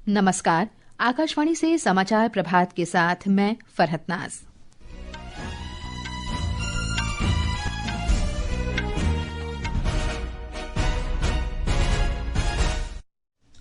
नमस्कार। आकाशवाणी से समाचार प्रभात के साथ मैं फरहत नाज।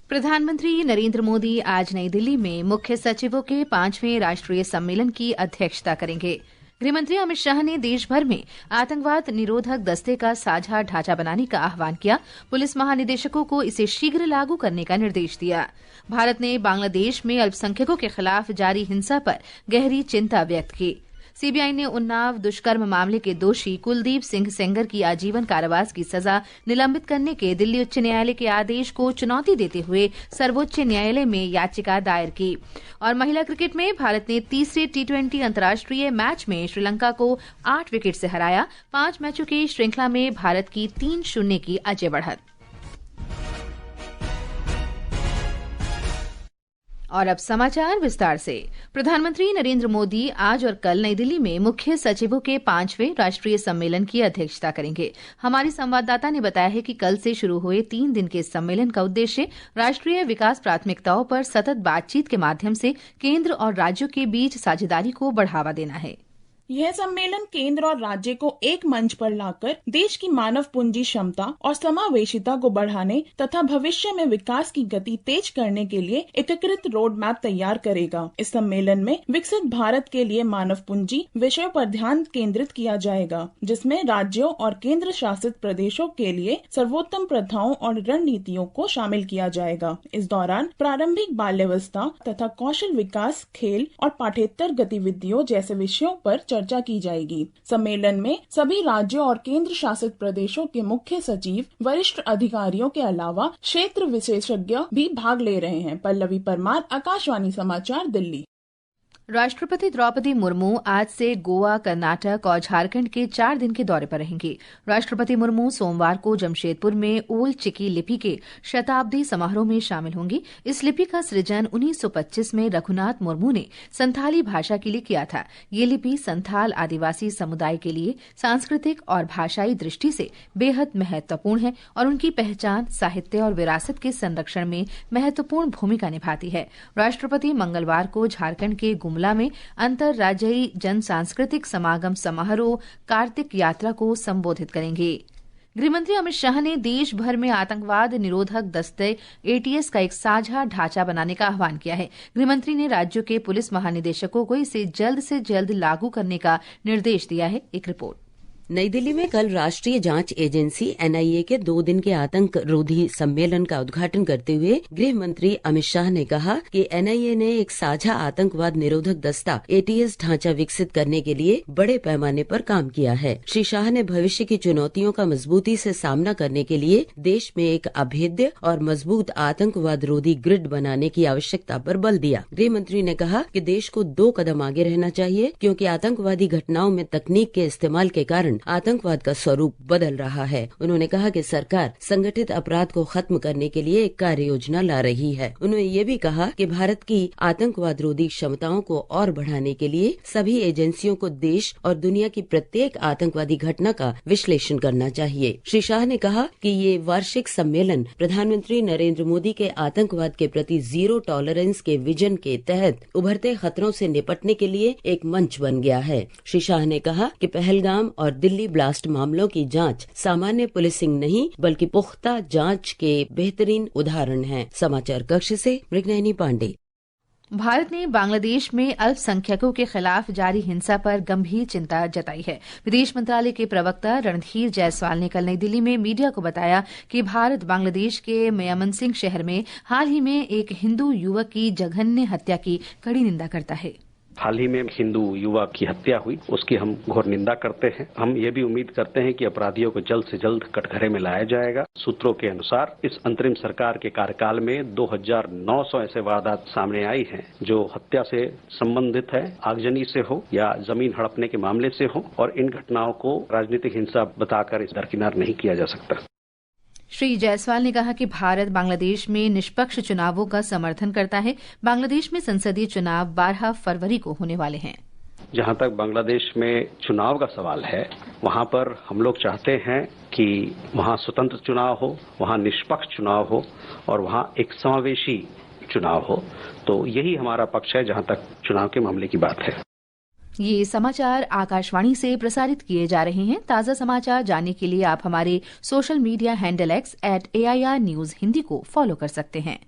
प्रधानमंत्री नरेंद्र मोदी आज नई दिल्ली में मुख्य सचिवों के 5वें राष्ट्रीय सम्मेलन की अध्यक्षता करेंगे। गृहमंत्री अमित शाह ने देश भर में आतंकवाद निरोधक दस्ते का साझा ढांचा बनाने का आह्वान किया। पुलिस महानिदेशकों को इसे शीघ्र लागू करने का निर्देश दिया। भारत ने बांग्लादेश में अल्पसंख्यकों के खिलाफ जारी हिंसा पर गहरी चिंता व्यक्त की। सीबीआई ने उन्नाव दुष्कर्म मामले के दोषी कुलदीप सिंह सेंगर की आजीवन कारावास की सजा निलंबित करने के दिल्ली उच्च न्यायालय के आदेश को चुनौती देते हुए सर्वोच्च न्यायालय में याचिका दायर की। और महिला क्रिकेट में भारत ने तीसरे T20 अंतर्राष्ट्रीय मैच में श्रीलंका को 8 विकेट से हराया। 5 मैचों की श्रृंखला में भारत की 3-0 की अजय बढ़त। और अब समाचार विस्तार से। प्रधानमंत्री नरेंद्र मोदी आज और कल नई दिल्ली में मुख्य सचिवों के 5वें राष्ट्रीय सम्मेलन की अध्यक्षता करेंगे। हमारी संवाददाता ने बताया है कि कल से शुरू हुए 3 दिन के इस सम्मेलन का उद्देश्य राष्ट्रीय विकास प्राथमिकताओं पर सतत बातचीत के माध्यम से केंद्र और राज्यों के बीच साझेदारी को बढ़ावा देना है। यह सम्मेलन केंद्र और राज्य को एक मंच पर लाकर देश की मानव पूंजी क्षमता और समावेशिता को बढ़ाने तथा भविष्य में विकास की गति तेज करने के लिए एकीकृत रोड मैप तैयार करेगा। इस सम्मेलन में विकसित भारत के लिए मानव पूंजी विषय पर ध्यान केंद्रित किया जाएगा, जिसमें राज्यों और केंद्र शासित प्रदेशों के लिए सर्वोत्तम प्रथाओं और रणनीतियों को शामिल किया जाएगा। इस दौरान प्रारंभिक बाल्यावस्था तथा कौशल विकास, खेल और पाठ्येतर गतिविधियों जैसे विषयों पर चर्चा की जाएगी। सम्मेलन में सभी राज्यों और केंद्र शासित प्रदेशों के मुख्य सचिव, वरिष्ठ अधिकारियों के अलावा क्षेत्र विशेषज्ञ भी भाग ले रहे हैं। पल्लवी परमार, आकाशवाणी समाचार, दिल्ली। राष्ट्रपति द्रौपदी मुर्मू आज से गोवा, कर्नाटक और झारखंड के 4 दिन के दौरे पर रहेंगी। राष्ट्रपति मुर्मू सोमवार को जमशेदपुर में ओल्ड चिकी लिपि के शताब्दी समारोह में शामिल होंगी। इस लिपि का सृजन 1925 में रघुनाथ मुर्मू ने संथाली भाषा के लिए किया था। ये लिपि संथाल आदिवासी समुदाय के लिए सांस्कृतिक और भाषाई दृष्टि से बेहद महत्वपूर्ण है और उनकी पहचान, साहित्य और विरासत के संरक्षण में महत्वपूर्ण भूमिका निभाती है। राष्ट्रपति मंगलवार को झारखंड के में अंतर्राज्यीय जन सांस्कृतिक समागम समारोह कार्तिक यात्रा को संबोधित करेंगे। गृहमंत्री अमित शाह ने देश भर में आतंकवाद निरोधक दस्ते ATS का एक साझा ढांचा बनाने का आह्वान किया है। गृहमंत्री ने राज्यों के पुलिस महानिदेशकों को इसे जल्द से जल्द लागू करने का निर्देश दिया है। एक रिपोर्ट। नई दिल्ली में कल राष्ट्रीय जांच एजेंसी NIA के 2 दिन के आतंक रोधी सम्मेलन का उद्घाटन करते हुए गृह मंत्री अमित शाह ने कहा कि NIA ने एक साझा आतंकवाद निरोधक दस्ता ATS ढांचा विकसित करने के लिए बड़े पैमाने पर काम किया है। श्री शाह ने भविष्य की चुनौतियों का मजबूती से सामना करने के लिए देश में एक अभेद्य और मजबूत आतंकवाद रोधी ग्रिड बनाने की आवश्यकता पर बल दिया। गृह मंत्री ने कहा कि देश को 2 कदम आगे रहना चाहिए, क्योंकि आतंकवादी घटनाओं में तकनीक के इस्तेमाल के कारण आतंकवाद का स्वरूप बदल रहा है। उन्होंने कहा कि सरकार संगठित अपराध को खत्म करने के लिए एक कार्य योजना ला रही है। उन्होंने ये भी कहा कि भारत की आतंकवाद रोधी क्षमताओं को और बढ़ाने के लिए सभी एजेंसियों को देश और दुनिया की प्रत्येक आतंकवादी घटना का विश्लेषण करना चाहिए। श्री शाह ने कहा कि ये वार्षिक सम्मेलन प्रधानमंत्री नरेंद्र मोदी के आतंकवाद के प्रति जीरो टॉलरेंस के विजन के तहत उभरते खतरों से निपटने के लिए एक मंच बन गया है। श्री शाह ने कहा कि पहलगाम और दिल्ली ब्लास्ट मामलों की जांच सामान्य पुलिसिंग नहीं बल्कि पुख्ता जांच के बेहतरीन उदाहरण हैं। समाचार कक्ष से मृगनयनी पांडे। भारत ने बांग्लादेश में अल्पसंख्यकों के खिलाफ जारी हिंसा पर गंभीर चिंता जताई है। विदेश मंत्रालय के प्रवक्ता रणधीर जायसवाल ने कल नई दिल्ली में मीडिया को बताया कि भारत बांग्लादेश के मयमनसिंह शहर में हाल ही में एक हिंदू युवक की जघन्य हत्या की कड़ी निंदा करता है। हाल ही में हिंदू युवक की हत्या हुई, उसकी हम घोर निंदा करते हैं। हम ये भी उम्मीद करते हैं कि अपराधियों को जल्द से जल्द कटघरे में लाया जाएगा। सूत्रों के अनुसार इस अंतरिम सरकार के कार्यकाल में 2900 ऐसे वारदात सामने आई हैं जो हत्या से संबंधित है, आगजनी से हो या जमीन हड़पने के मामले से हो, और इन घटनाओं को राजनीतिक हिंसा बताकर इस दरकिनार नहीं किया जा सकता। श्री जायसवाल ने कहा कि भारत बांग्लादेश में निष्पक्ष चुनावों का समर्थन करता है। बांग्लादेश में संसदीय चुनाव 12 फरवरी को होने वाले हैं। जहां तक बांग्लादेश में चुनाव का सवाल है, वहां पर हम लोग चाहते हैं कि वहां स्वतंत्र चुनाव हो, वहां निष्पक्ष चुनाव हो और वहां एक समावेशी चुनाव हो। तो यही हमारा पक्ष है जहां तक चुनाव के मामले की बात है। ये समाचार आकाशवाणी से प्रसारित किए जा रहे हैं। ताज़ा समाचार जानने के लिए आप हमारे social media handle X @AIR News Hindi को फॉलो कर सकते हैं।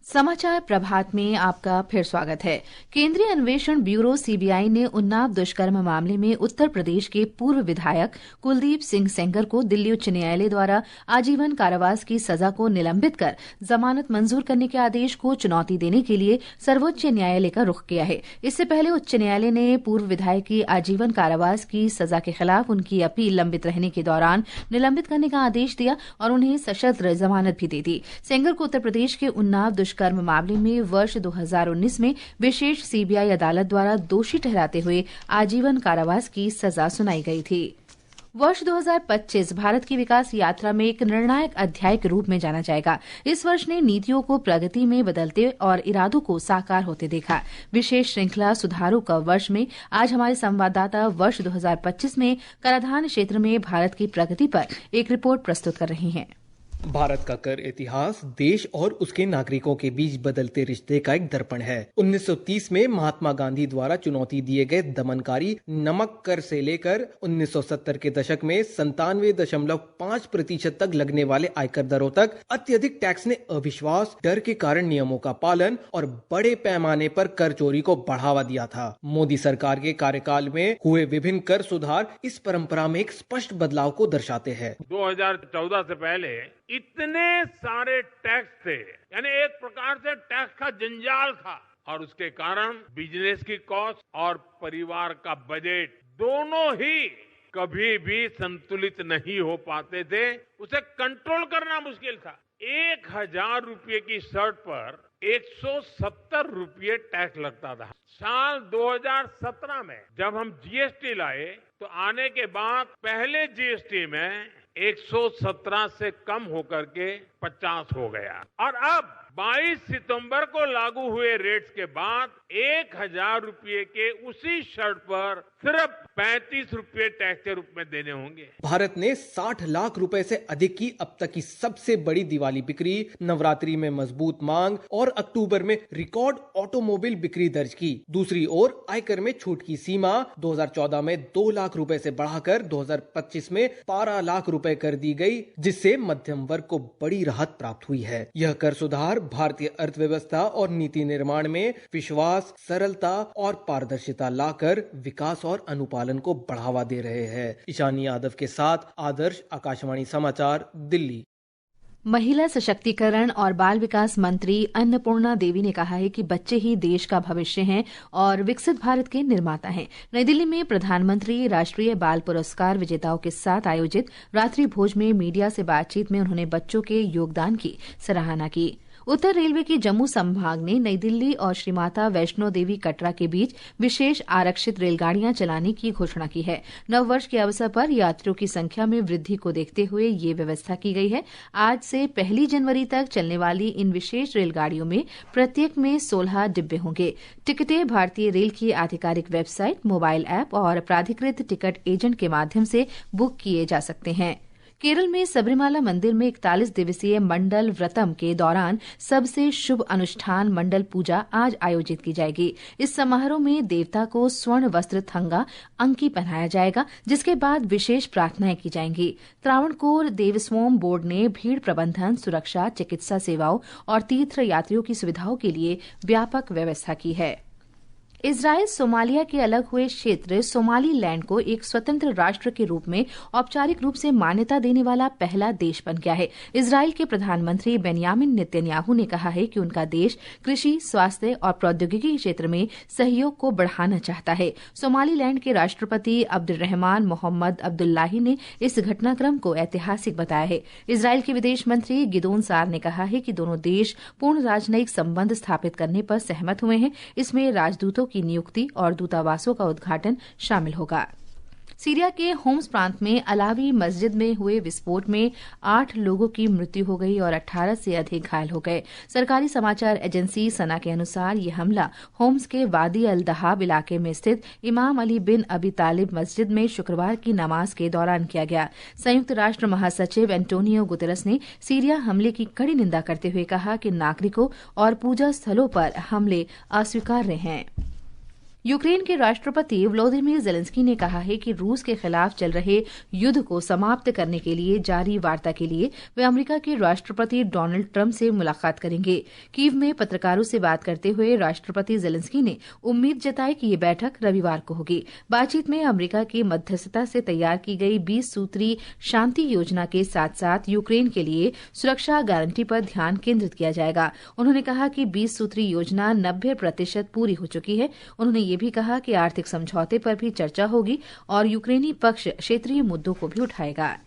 समाचार प्रभात में आपका फिर स्वागत है। केंद्रीय अन्वेषण ब्यूरो सीबीआई ने उन्नाव दुष्कर्म मामले में उत्तर प्रदेश के पूर्व विधायक कुलदीप सिंह सेंगर को दिल्ली उच्च न्यायालय द्वारा आजीवन कारावास की सजा को निलंबित कर जमानत मंजूर करने के आदेश को चुनौती देने के लिए सर्वोच्च न्यायालय का रुख किया है। इससे पहले उच्च न्यायालय ने पूर्व विधायक की आजीवन कारावास की सजा के खिलाफ उनकी अपील लंबित रहने के दौरान निलंबित करने का आदेश दिया और उन्हें सशर्त जमानत भी दे दी। सेंगर को उत्तर प्रदेश के उन्नाव दुष्कर्म मामले में वर्ष 2019 में विशेष सीबीआई अदालत द्वारा दोषी ठहराते हुए आजीवन कारावास की सजा सुनाई गई थी। वर्ष 2025 भारत की विकास यात्रा में एक निर्णायक अध्याय के रूप में जाना जाएगा। इस वर्ष ने नीतियों को प्रगति में बदलते और इरादों को साकार होते देखा। विशेष श्रृंखला सुधारों का वर्ष में आज हमारे संवाददाता वर्ष 2025 में कराधान क्षेत्र में भारत की प्रगति पर एक रिपोर्ट प्रस्तुत कर रहे हैं। भारत का कर इतिहास देश और उसके नागरिकों के बीच बदलते रिश्ते का एक दर्पण है। 1930 में महात्मा गांधी द्वारा चुनौती दिए गए दमनकारी नमक कर से लेकर 1970 के दशक में 97.5% तक लगने वाले आयकर दरों तक अत्यधिक टैक्स ने अविश्वास, डर के कारण नियमों का पालन और बड़े पैमाने पर कर चोरी को बढ़ावा दिया था। मोदी सरकार के कार्यकाल में हुए विभिन्न कर सुधार इस परंपरा में एक स्पष्ट बदलाव को दर्शाते हैं। 2014 से पहले इतने सारे टैक्स थे, यानी एक प्रकार से टैक्स का जंजाल था और उसके कारण बिजनेस की कॉस्ट और परिवार का बजट दोनों ही कभी भी संतुलित नहीं हो पाते थे। उसे कंट्रोल करना मुश्किल था। 1000 रुपये की शर्ट पर 170 रुपये टैक्स लगता था। साल 2017 में जब हम जीएसटी लाए तो आने के बाद पहले जीएसटी में 117 से कम होकर के 50 हो गया और अब 22 सितंबर को लागू हुए रेट्स के बाद 1000 रुपये के उसी शर्ट पर सिर्फ 35 रुपये टैक्स के रूप में देने होंगे। भारत ने 60 लाख रुपए से अधिक की अब तक की सबसे बड़ी दिवाली बिक्री, नवरात्रि में मजबूत मांग और अक्टूबर में रिकॉर्ड ऑटोमोबाइल बिक्री दर्ज की। दूसरी ओर आयकर में छूट की सीमा 2014 में 2 लाख रुपए से बढ़ाकर 2025 में 12 लाख रुपए कर दी गई, जिससे मध्यम वर्ग को बड़ी राहत प्राप्त हुई है। यह कर सुधार भारतीय अर्थव्यवस्था और नीति निर्माण में विश्वास, सरलता और पारदर्शिता लाकर विकास और अनुपालन को बढ़ावा दे रहे हैं। ईशानी यादव के साथ आदर्श, आकाशवाणी समाचार, दिल्ली। महिला सशक्तिकरण और बाल विकास मंत्री अन्नपूर्णा देवी ने कहा है कि बच्चे ही देश का भविष्य हैं और विकसित भारत के निर्माता हैं। नई दिल्ली में प्रधानमंत्री राष्ट्रीय बाल पुरस्कार विजेताओं के साथ आयोजित रात्रि भोज में मीडिया से बातचीत में उन्होंने बच्चों के योगदान की सराहना की। उत्तर रेलवे के जम्मू संभाग ने नई दिल्ली और श्री माता वैष्णो देवी कटरा के बीच विशेष आरक्षित रेलगाड़ियां चलाने की घोषणा की है। नववर्ष के अवसर पर यात्रियों की संख्या में वृद्धि को देखते हुए ये व्यवस्था की गई है। आज से 1 जनवरी तक चलने वाली इन विशेष रेलगाड़ियों में प्रत्येक में 16 डिब्बे होंगे। टिकटें भारतीय रेल की आधिकारिक वेबसाइट, मोबाइल ऐप और प्राधिकृत टिकट एजेंट के माध्यम से बुक किए जा सकते हैं। केरल में सबरीमाला मंदिर में 41 दिवसीय मंडल व्रतम के दौरान सबसे शुभ अनुष्ठान मंडल पूजा आज आयोजित की जाएगी। इस समारोह में देवता को स्वर्ण वस्त्र थंगा अंकी पहनाया जाएगा, जिसके बाद विशेष प्रार्थनाएं की जाएंगी। त्रावणकोर देवस्थान बोर्ड ने भीड़ प्रबंधन, सुरक्षा, चिकित्सा सेवाओं और तीर्थ यात्रियों की सुविधाओं के लिए व्यापक व्यवस्था की है। इजरायल सोमालिया के अलग हुए क्षेत्र सोमालीलैंड को एक स्वतंत्र राष्ट्र के रूप में औपचारिक रूप से मान्यता देने वाला पहला देश बन गया है। इजरायल के प्रधानमंत्री बेन्यामिन नेतन्याहू ने कहा है कि उनका देश कृषि, स्वास्थ्य और प्रौद्योगिकी क्षेत्र में सहयोग को बढ़ाना चाहता है। सोमालीलैंड के राष्ट्रपति अब्दुर्रहमान मोहम्मद अब्दुल्लाही ने इस घटनाक्रम को ऐतिहासिक बताया है। इजरायल के विदेश मंत्री गिदोन सार ने कहा है कि दोनों देश पूर्ण राजनयिक संबंध स्थापित करने पर सहमत हुए हैं। इसमें राजदूतों की नियुक्ति और दूतावासों का उद्घाटन शामिल होगा। सीरिया के होम्स प्रांत में अलावी मस्जिद में हुए विस्फोट में 8 लोगों की मृत्यु हो गई और 18 से अधिक घायल हो गए। सरकारी समाचार एजेंसी सना के अनुसार यह हमला होम्स के वादी अल दहाब इलाके में स्थित इमाम अली बिन अबी तालिब मस्जिद में शुक्रवार की नमाज के दौरान किया गया। संयुक्त राष्ट्र महासचिव एंटोनियो गुतेरस ने सीरिया हमले की कड़ी निंदा करते हुए कहा कि नागरिकों और पूजा स्थलों पर हमले अस्वीकार्य हैं। यूक्रेन के राष्ट्रपति व्लादिमीर जेलेंस्की ने कहा है कि रूस के खिलाफ चल रहे युद्ध को समाप्त करने के लिए जारी वार्ता के लिए वे अमेरिका के राष्ट्रपति डोनाल्ड ट्रंप से मुलाकात करेंगे। कीव में पत्रकारों से बात करते हुए राष्ट्रपति जेलेंस्की ने उम्मीद जताई कि ये बैठक रविवार को होगी। बातचीत में अमेरिका की मध्यस्थता से तैयार की गई 20 सूत्री शांति योजना के साथ साथ यूक्रेन के लिए सुरक्षा गारंटी पर ध्यान केंद्रित किया जाएगा। उन्होंने कहा कि 20 सूत्री योजना 90% पूरी हो चुकी है। उन्होंने ये भी कहा कि आर्थिक समझौते पर भी चर्चा होगी और यूक्रेनी पक्ष क्षेत्रीय मुद्दों को भी उठाएगा।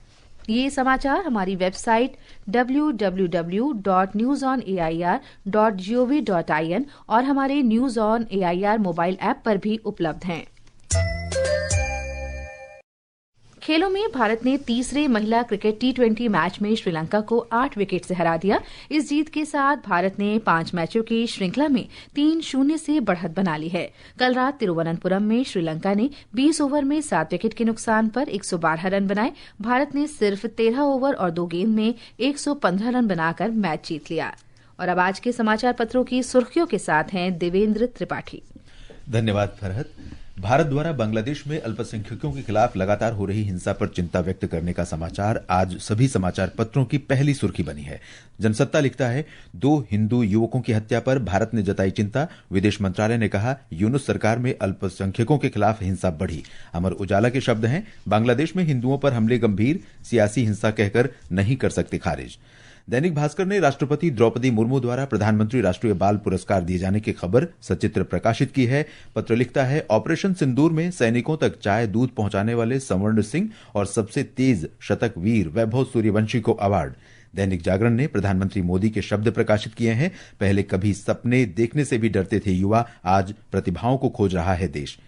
ये समाचार हमारी वेबसाइट www.newsonair.gov.in और हमारे news on AIR mobile app पर भी उपलब्ध हैं। खेलों में भारत ने तीसरे महिला क्रिकेट T20 मैच में श्रीलंका को 8 विकेट से हरा दिया। इस जीत के साथ भारत ने 5 मैचों की श्रृंखला में 3-0 से बढ़त बना ली है। कल रात तिरुवनंतपुरम में श्रीलंका ने 20 ओवर में 7 विकेट के नुकसान पर 112 रन बनाए। भारत ने सिर्फ 13 ओवर और 2 गेंद में 115 रन बनाकर मैच जीत लिया। और अब आज के समाचार पत्रों की सुर्खियों के साथ हैं देवेंद्र त्रिपाठी। धन्यवाद फरहत। भारत द्वारा बांग्लादेश में अल्पसंख्यकों के खिलाफ लगातार हो रही हिंसा पर चिंता व्यक्त करने का समाचार आज सभी समाचार पत्रों की पहली सुर्खी बनी है। जनसत्ता लिखता है, 2 हिंदू युवकों की हत्या पर भारत ने जताई चिंता। विदेश मंत्रालय ने कहा, यूनुस सरकार में अल्पसंख्यकों के खिलाफ हिंसा बढ़ी। अमर उजाला के शब्द हैं, बांग्लादेश में हिंदुओं पर हमले गंभीर, सियासी हिंसा कहकर नहीं कर सकते खारिज। दैनिक भास्कर ने राष्ट्रपति द्रौपदी मुर्मू द्वारा प्रधानमंत्री राष्ट्रीय बाल पुरस्कार दिए जाने की खबर सचित्र प्रकाशित की है। पत्र लिखता है, ऑपरेशन सिंदूर में सैनिकों तक चाय दूध पहुंचाने वाले स्वर्ण सिंह और सबसे तेज शतक वीर वैभव सूर्यवंशी को अवार्ड। दैनिक जागरण ने प्रधानमंत्री मोदी के शब्द प्रकाशित किए हैं, पहले कभी सपने देखने से भी डरते थे युवा, आज प्रतिभाओं को खोज रहा है देश।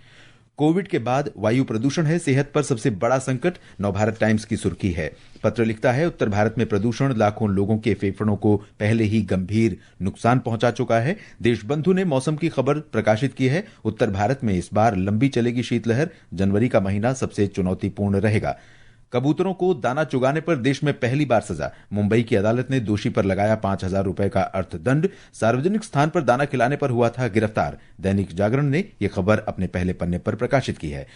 कोविड के बाद वायु प्रदूषण है सेहत पर सबसे बड़ा संकट, नवभारत टाइम्स की सुर्खी है। पत्र लिखता है, उत्तर भारत में प्रदूषण लाखों लोगों के फेफड़ों को पहले ही गंभीर नुकसान पहुंचा चुका है। देशबंधु ने मौसम की खबर प्रकाशित की है, उत्तर भारत में इस बार लंबी चलेगी शीतलहर, जनवरी का महीना सबसे चुनौतीपूर्ण रहेगा। कबूतरों को दाना चुगाने पर देश में पहली बार सजा, मुंबई की अदालत ने दोषी पर लगाया 5,000 रुपए का अर्थदंड, सार्वजनिक स्थान पर दाना खिलाने पर हुआ था गिरफ्तार। दैनिक जागरण ने यह खबर अपने पहले पन्ने पर प्रकाशित की है।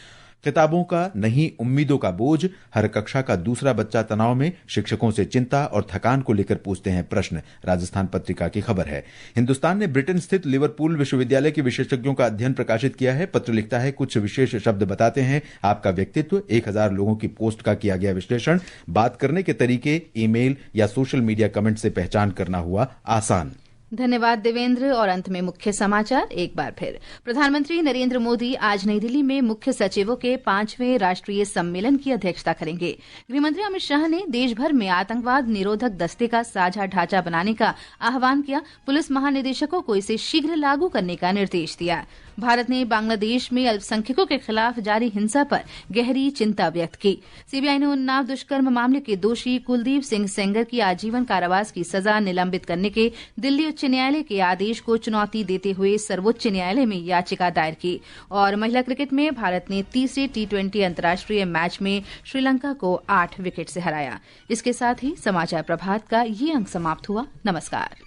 किताबों का नहीं उम्मीदों का बोझ, हर कक्षा का दूसरा बच्चा तनाव में, शिक्षकों से चिंता और थकान को लेकर पूछते हैं प्रश्न, राजस्थान पत्रिका की खबर है। हिंदुस्तान ने ब्रिटेन स्थित लिवरपूल विश्वविद्यालय के विशेषज्ञों का अध्ययन प्रकाशित किया है। पत्र लिखता है, कुछ विशेष शब्द बताते हैं आपका व्यक्तित्व, 1000 लोगों की पोस्ट का किया गया विश्लेषण, बात करने के तरीके, ईमेल या सोशल मीडिया कमेंट से पहचान करना हुआ आसान। धन्यवाद देवेंद्र। और अंत में मुख्य समाचार एक बार फिर। प्रधानमंत्री नरेंद्र मोदी आज नई दिल्ली में मुख्य सचिवों के 5वें राष्ट्रीय सम्मेलन की अध्यक्षता करेंगे। गृहमंत्री अमित शाह ने देश भर में आतंकवाद निरोधक दस्ते का साझा ढांचा बनाने का आह्वान किया। पुलिस महानिदेशकों को इसे शीघ्र लागू करने का निर्देश दिया। भारत ने बांग्लादेश में अल्पसंख्यकों के खिलाफ जारी हिंसा पर गहरी चिंता व्यक्त की। सीबीआई ने उन्नाव दुष्कर्म मामले के दोषी कुलदीप सिंह सेंगर की आजीवन कारावास की सजा निलंबित करने के दिल्ली उच्च न्यायालय के आदेश को चुनौती देते हुए सर्वोच्च न्यायालय में याचिका दायर की। और महिला क्रिकेट में भारत ने तीसरे T20 अंतर्राष्ट्रीय मैच में श्रीलंका को 8 विकेट से हराया। इसके साथ ही समाचार प्रभात का ये अंक समाप्त हुआ। नमस्कार।